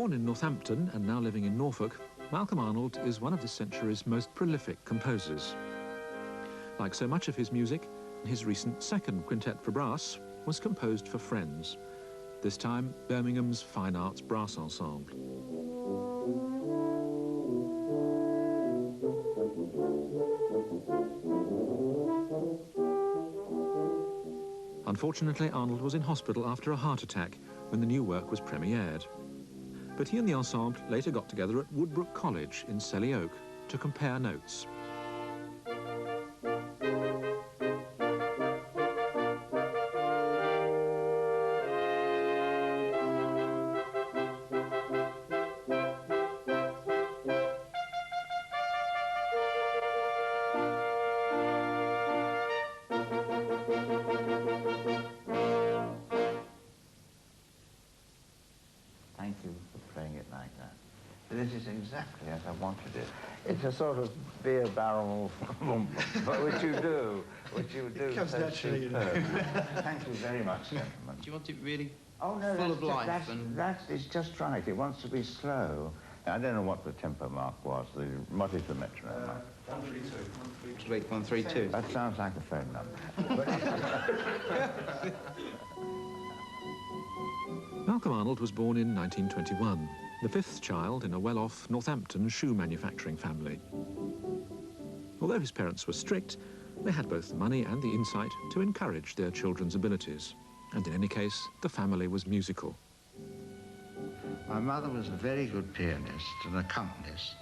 Born in Northampton and now living in Norfolk, Malcolm Arnold is one of this century's most prolific composers. Like so much of his music, his recent second quintet for brass was composed for friends, this time Birmingham's Fine Arts Brass Ensemble. Unfortunately, Arnold was in hospital after a heart attack when the new work was premiered. But he and the ensemble later got together at Woodbrook College in Selly Oak to compare notes. Thank you for playing it like that. This is exactly as I wanted it. It's a sort of beer barrel, which you do It comes so naturally, you know. Thank you very much, gentlemen. Do you want it really full of life? It's just right. It wants to be slow. I don't know what the tempo mark was. What is the metronome mark? 132. 132. That sounds like a phone number. Malcolm Arnold was born in 1921, the fifth child in a well-off Northampton shoe manufacturing family. Although his parents were strict, they had both the money and the insight to encourage their children's abilities. And in any case, the family was musical. My mother was a very good pianist and accompanist,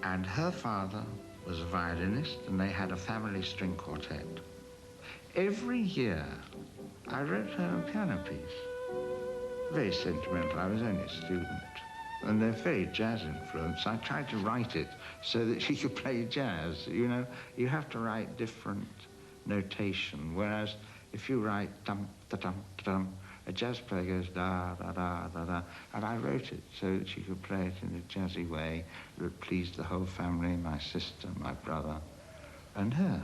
and her father was a violinist, and they had a family string quartet. Every year, I wrote her a piano piece. Very sentimental. I was only a student. And they're very jazz influenced. I tried to write it so that she could play jazz. You know, you have to write different notation, whereas if you write dum da dum da dum, a jazz player goes da da da da da. And I wrote it so that she could play it in a jazzy way that pleased the whole family, my sister, my brother, and her.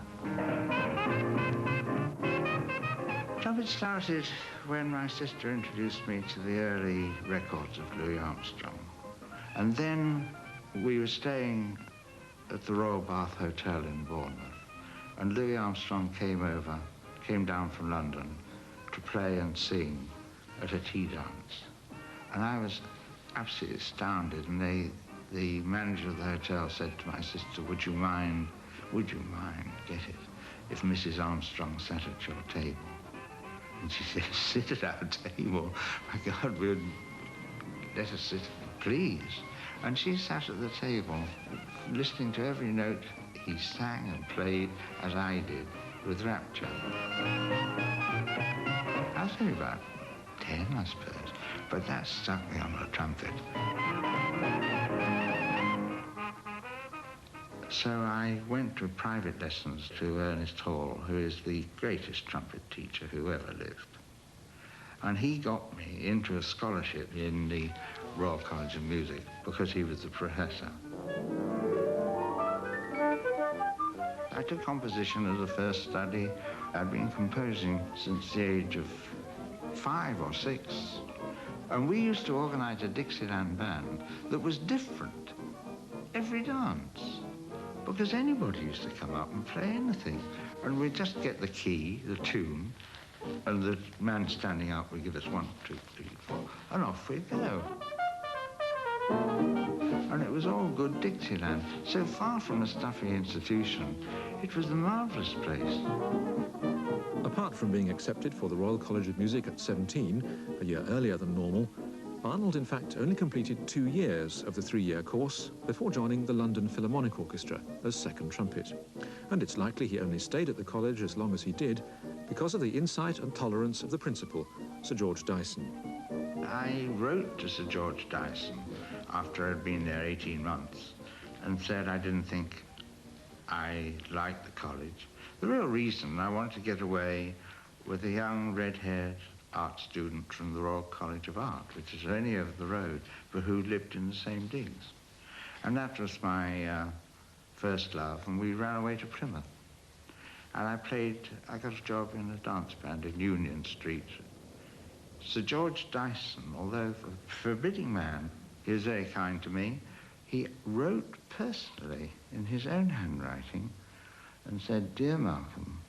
Trumpet started when my sister introduced me to the early records of Louis Armstrong. And then we were staying at the Royal Bath Hotel in Bournemouth, and Louis Armstrong came down from London to play and sing at a tea dance. And I was absolutely astounded, and the manager of the hotel said to my sister, would you mind, get it, if Mrs. Armstrong sat at your table? And she said, sit at our table. My God, let us sit, please. And she sat at the table, listening to every note he sang and played, as I did, with rapture. I was only about 10, I suppose, but that stuck me on the trumpet. So I went to private lessons to Ernest Hall, who is the greatest trumpet teacher who ever lived. And he got me into a scholarship in the Royal College of Music because he was the professor. I took composition as a first study. I'd been composing since the age of 5 or 6. And we used to organize a Dixieland band that was different every dance, because anybody used to come up and play anything. And we'd just get the key, the tune, and the man standing up would give us 1, 2, 3, 4, and off we'd go. And it was all good Dixieland. So far from a stuffy institution, it was a marvelous place. Apart from being accepted for the Royal College of Music at 17, a year earlier than normal, Arnold, in fact, only completed 2 years of the 3-year course before joining the London Philharmonic Orchestra as second trumpet. And it's likely he only stayed at the college as long as he did because of the insight and tolerance of the principal, Sir George Dyson. I wrote to Sir George Dyson after I'd been there 18 months and said I didn't think I liked the college. The real reason I wanted to get away with a young red-haired art student from the Royal College of Art, which is only over the road, but who lived in the same digs. And that was my first love, and we ran away to Plymouth. And I got a job in a dance band in Union Street. Sir George Dyson, although a forbidding man, He was very kind to me. He wrote personally in his own handwriting and said, "Dear Malcolm,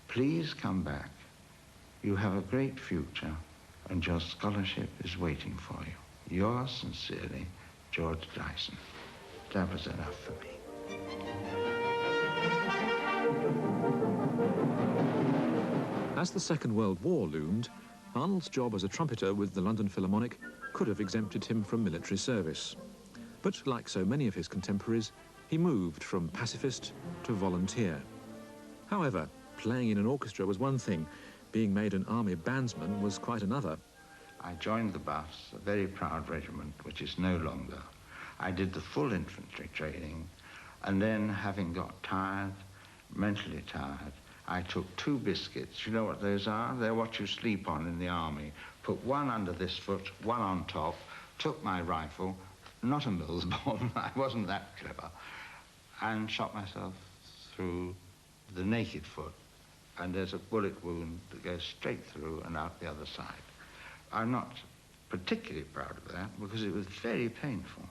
please come back. You have a great future and your scholarship is waiting for you. Yours sincerely, George Dyson." That was enough for me. As the Second World War loomed, Arnold's job as a trumpeter with the London Philharmonic could have exempted him from military service. But like so many of his contemporaries, he moved from pacifist to volunteer. However, playing in an orchestra was one thing. Being made an army bandsman was quite another. I joined the Buffs, a very proud regiment, which is no longer. I did the full infantry training, and then, having got tired, mentally tired, I took 2 biscuits. You know what those are? They're what you sleep on in the army. Put one under this foot, one on top, took my rifle, not a Mills bomb, I wasn't that clever, and shot myself through the naked foot. And there's a bullet wound that goes straight through and out the other side. I'm not particularly proud of that because it was very painful.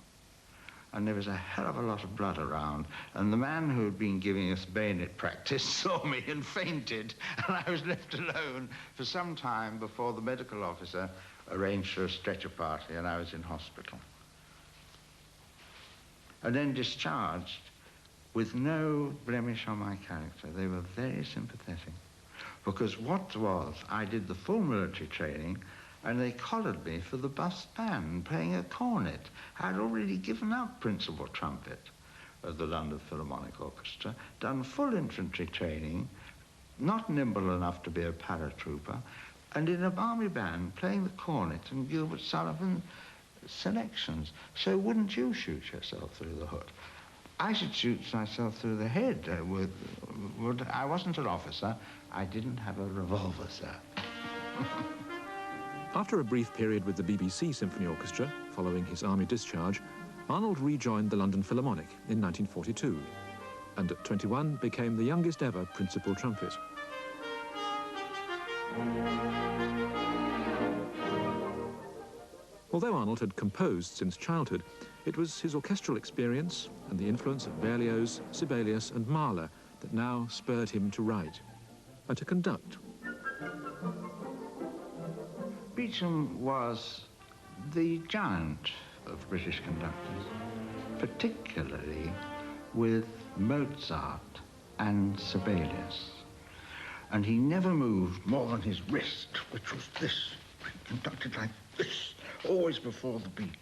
And there was a hell of a lot of blood around. And the man who had been giving us bayonet practice saw me and fainted. And I was left alone for some time before the medical officer arranged for a stretcher party and I was in hospital. And then discharged with no blemish on my character. They were very sympathetic. Because what was, I did the full military training and they collared me for the Buffs band, playing a cornet. I'd already given up principal trumpet of the London Philharmonic Orchestra, done full infantry training, not nimble enough to be a paratrooper, and in an army band playing the cornet and Gilbert Sullivan selections. So wouldn't you shoot yourself through the hood? I should shoot myself through the head. I wasn't an officer. I didn't have a revolver, sir. After a brief period with the BBC Symphony Orchestra, following his army discharge, Arnold rejoined the London Philharmonic in 1942, and at 21 became the youngest ever principal trumpet. Although Arnold had composed since childhood, it was his orchestral experience and the influence of Berlioz, Sibelius and Mahler that now spurred him to write and to conduct. Beecham was the giant of British conductors, particularly with Mozart and Sibelius. And he never moved more than his wrist, which was this. He conducted like this, always before the beat.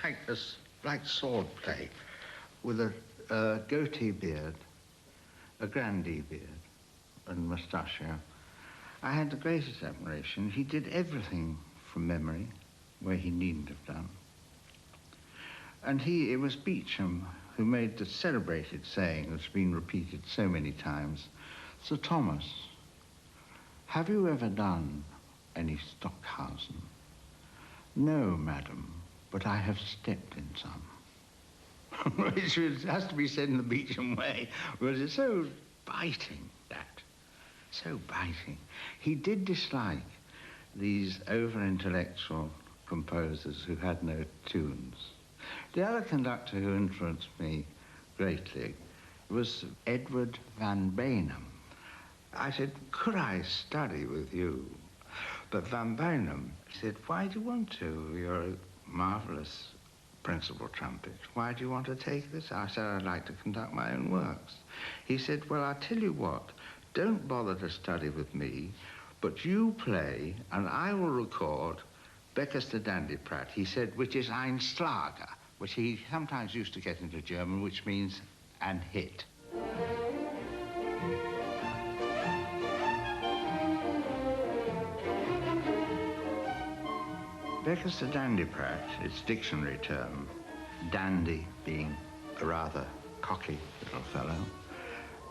Like this, like sword play, with a goatee beard, a grandee beard, and mustachio. I had the greatest admiration. He did everything from memory, where he needn't have done. And it was Beecham who made the celebrated saying that's been repeated so many times, "Sir Thomas, have you ever done any Stockhausen?" "No, madam, but I have stepped in some." Which has to be said in the Beecham way, because it's so biting, that. So biting. He did dislike these over-intellectual composers who had no tunes. The other conductor who influenced me greatly was Edward Van Beinum. I said, "Could I study with you?" But Van Beinum said, "Why do you want to? You're a marvelous principal trumpet. Why do you want to take this?" I said, "I'd like to conduct my own works." He said, "Well, I'll tell you what, don't bother to study with me, but you play and I will record Beckers the Dandyprat," he said, which is ein Schlager, which he sometimes used to get into German, which means an hit. Beckers the Dandyprat, its dictionary term, dandy being a rather cocky little fellow,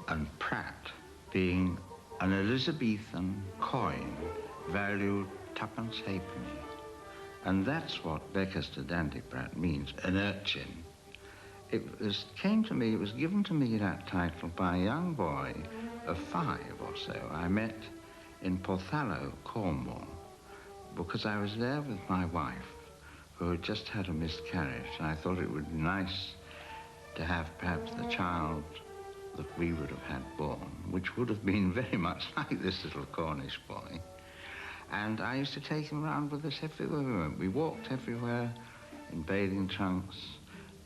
and Pratt being an Elizabethan coin valued 2.5 halfpenny. And that's what Beckers the Dandyprat means, an urchin. It was given to me, that title, by a young boy of 5 or so I met in Porthallow, Cornwall, because I was there with my wife, who had just had a miscarriage, and I thought it would be nice to have perhaps the child that we would have had born, which would have been very much like this little Cornish boy. And I used to take him around with us everywhere we went. We walked everywhere in bathing trunks,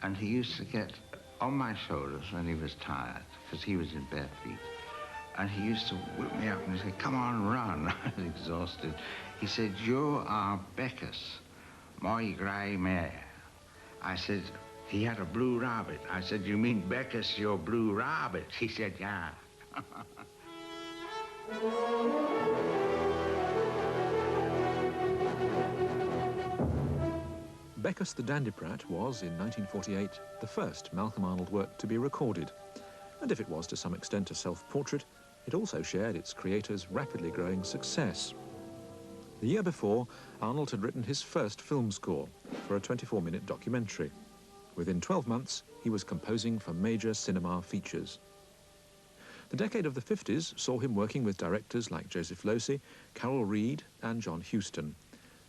and he used to get on my shoulders when he was tired, because he was in bare feet. And he used to whip me up and he'd say, "Come on, run." I was exhausted. He said, "You are Beckus, my grey mare." I said, "He had a blue rabbit." I said, "You mean Beckus, your blue rabbit?" He said, "Yeah." Beckus the Dandiprat was, in 1948, the first Malcolm Arnold work to be recorded. And if it was to some extent a self-portrait, it also shared its creator's rapidly growing success. The year before, Arnold had written his first film score for a 24-minute documentary. Within 12 months, he was composing for major cinema features. The decade of the 50s saw him working with directors like Joseph Losey, Carol Reed and John Huston,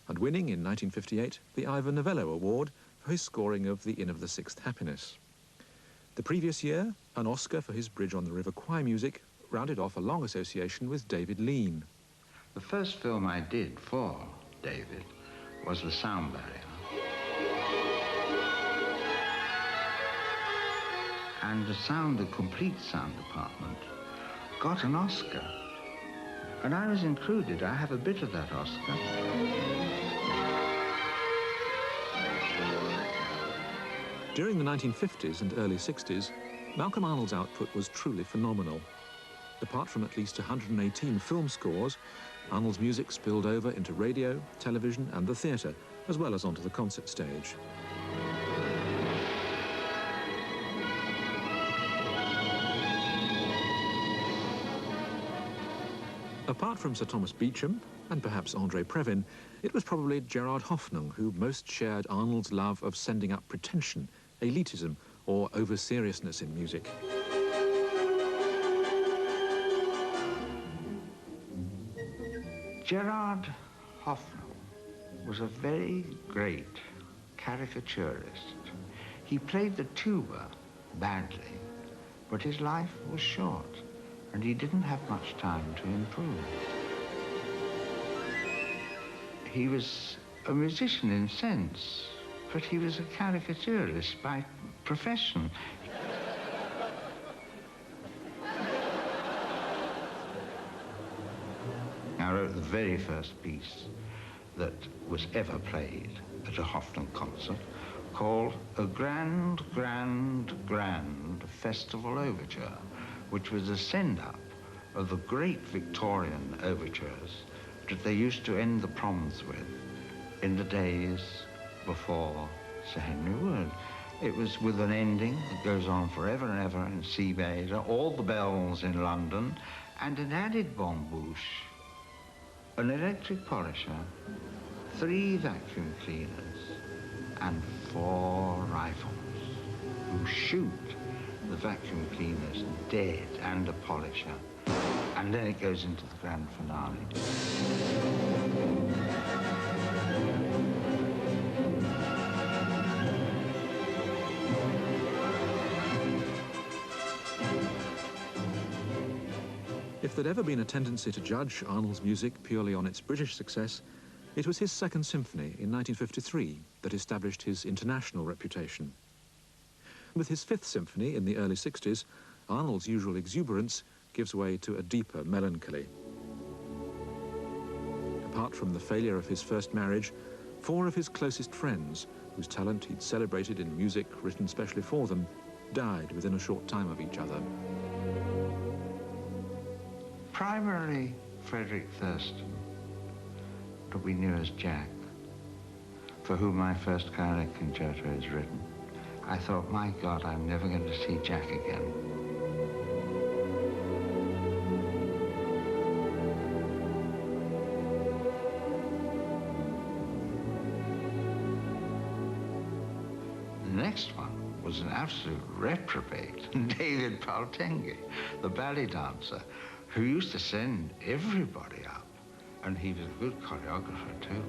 and winning in 1958 the Ivor Novello Award for his scoring of The Inn of the Sixth Happiness. The previous year, an Oscar for his Bridge on the River choir music rounded off a long association with David Lean. The first film I did for David was The Sound Barrier. And the complete sound department got an Oscar. And I was included. I have a bit of that Oscar. During the 1950s and early 60s, Malcolm Arnold's output was truly phenomenal. Apart from at least 118 film scores, Arnold's music spilled over into radio, television and the theatre, as well as onto the concert stage. Apart from Sir Thomas Beecham, and perhaps Andre Previn, it was probably Gerard Hoffnung who most shared Arnold's love of sending up pretension, elitism, or over-seriousness in music. Gerard Hoffnung was a very great caricaturist. He played the tuba badly, but his life was short, and he didn't have much time to improve. He was a musician in sense, but he was a caricaturist by profession. I wrote the very first piece that was ever played at a Hoffnung concert, called A Grand, Grand, Grand Festival Overture, which was a send-up of the great Victorian overtures that they used to end the proms with in the days before Sir Henry Wood. It was with an ending that goes on forever and ever in C major, all the bells in London, and an added bombouche, an electric polisher, 3 vacuum cleaners, and 4 rifles who shoot the vacuum cleaners dead and a polisher. And then it goes into the grand finale. If there'd ever been a tendency to judge Arnold's music purely on its British success, it was his Second Symphony in 1953 that established his international reputation. With his Fifth Symphony in the early 60s, Arnold's usual exuberance gives way to a deeper melancholy. Apart from the failure of his first marriage, 4 of his closest friends, whose talent he'd celebrated in music written specially for them, died within a short time of each other. Primarily Frederick Thurston, but we knew as Jack, for whom my first clarinet concerto is written. I thought, my God, I'm never going to see Jack again. The next one was an absolute reprobate, David Paltengi, the ballet dancer, who used to send everybody up, and he was a good choreographer too.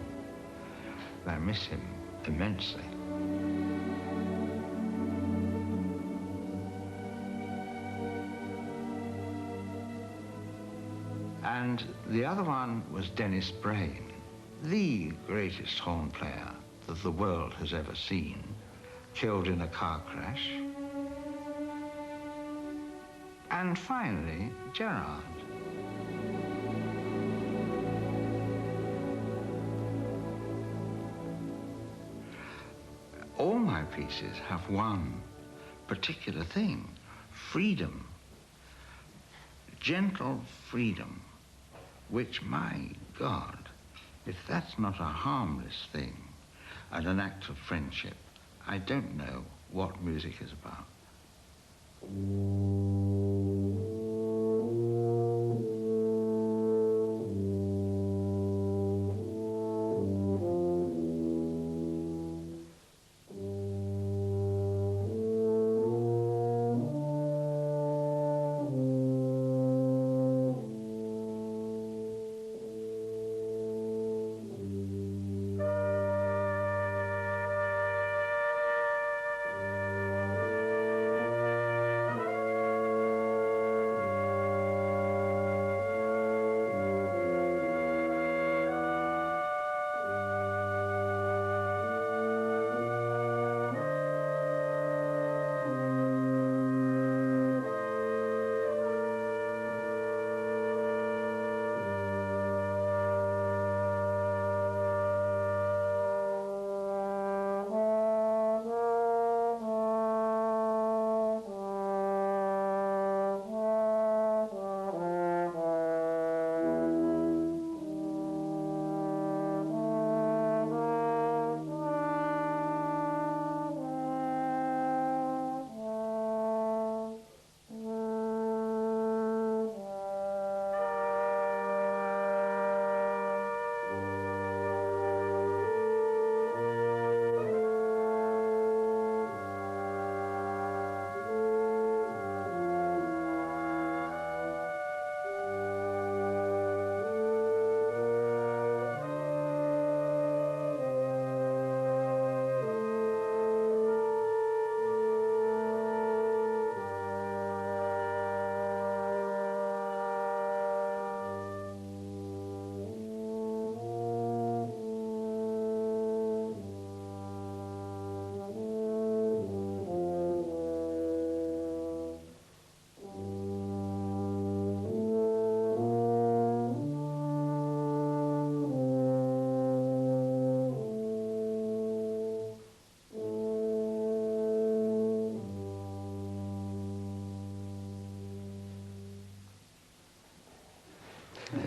I miss him immensely. And the other one was Dennis Brain, the greatest horn player that the world has ever seen, killed in a car crash. And finally, Gerard. All my pieces have one particular thing: freedom, gentle freedom, which, my God, if that's not a harmless thing and an act of friendship, I don't know what music is about.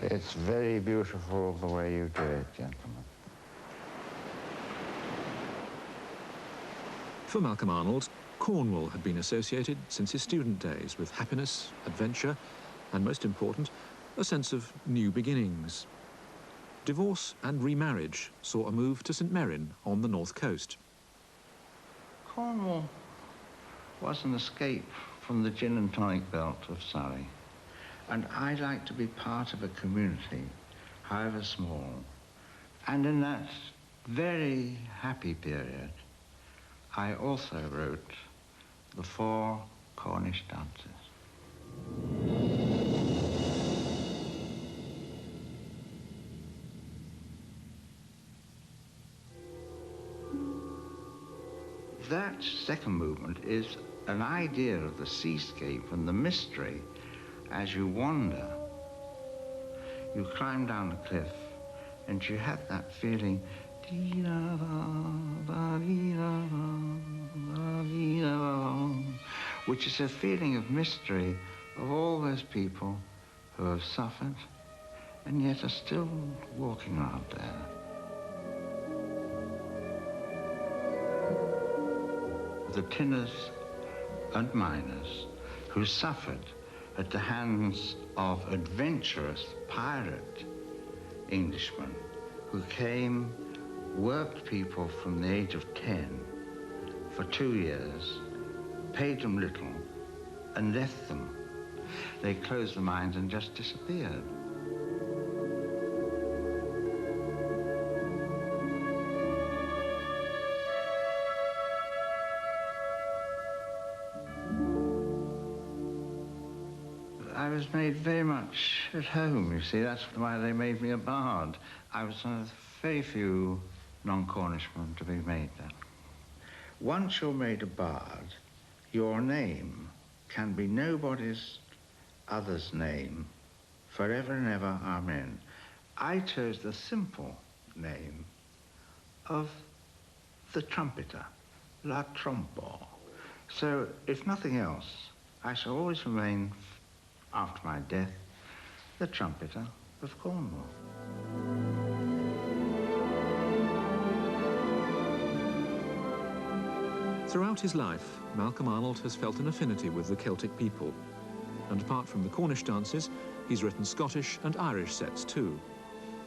It's very beautiful the way you do it, gentlemen. For Malcolm Arnold, Cornwall had been associated since his student days with happiness, adventure, and most important, a sense of new beginnings. Divorce and remarriage saw a move to St Mirren on the north coast. Cornwall was an escape from the gin and tonic belt of Surrey. And I like to be part of a community, however small. And in that very happy period, I also wrote the 4 Cornish dances. That second movement is an idea of the seascape and the mystery. As you wander, you climb down a cliff, and you have that feeling, which is a feeling of mystery of all those people who have suffered and yet are still walking around there. The tinners and miners who suffered at the hands of adventurous pirate Englishmen who came, worked people from the age of 10 for 2 years, paid them little, and left them. They closed the mines and just disappeared. I was made very much at home, you see. That's why they made me a bard. I was one of the very few non-Cornishmen to be made that. Once you're made a bard, your name can be nobody's other's name forever and ever, amen. I chose the simple name of the trumpeter, La Trompo. So, if nothing else, I shall always remain, after my death, the trumpeter of Cornwall. Throughout his life, Malcolm Arnold has felt an affinity with the Celtic people. And apart from the Cornish dances, he's written Scottish and Irish sets too.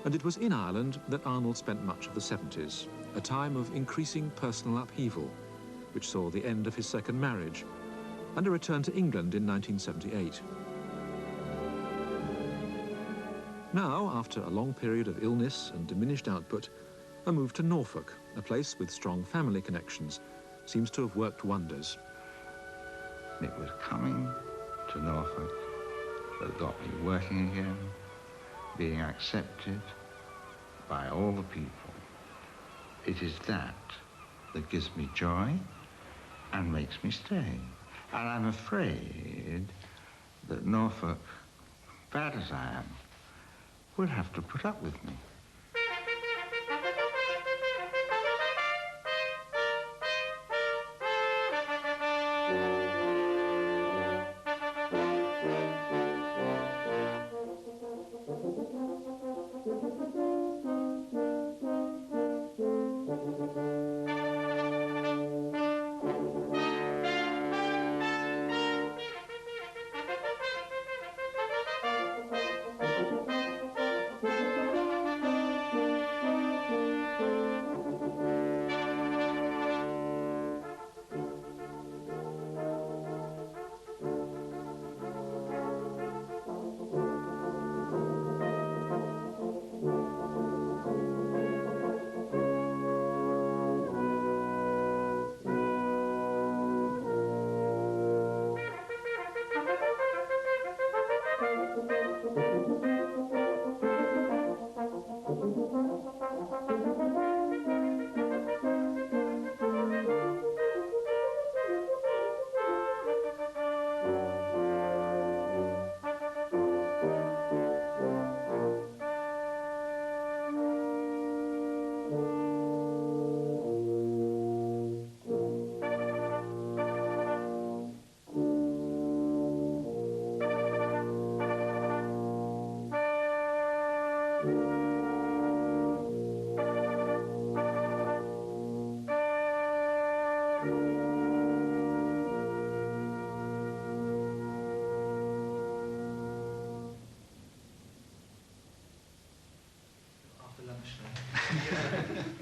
And it was in Ireland that Arnold spent much of the 70s, a time of increasing personal upheaval, which saw the end of his second marriage, and a return to England in 1978. Now, after a long period of illness and diminished output, a move to Norfolk, a place with strong family connections, seems to have worked wonders. It was coming to Norfolk that got me working again, being accepted by all the people. It is that that gives me joy and makes me stay. And I'm afraid that Norfolk, bad as I am, will have to put up with me.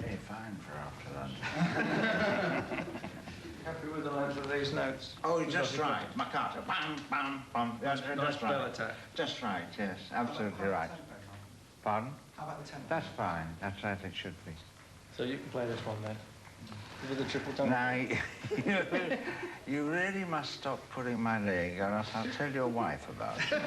Very fine for after lunch. Happy with the length of these notes? Oh, just right. Maccato. Bam, bam, bam. Nice Just bell right. attack. Just right, yes. Absolutely right. Pardon? How about the tempo? That's fine. That's right, it should be. So you can play this one then? With the triple tongue? Now, you really must stop pulling my leg, or else I'll tell your wife about it.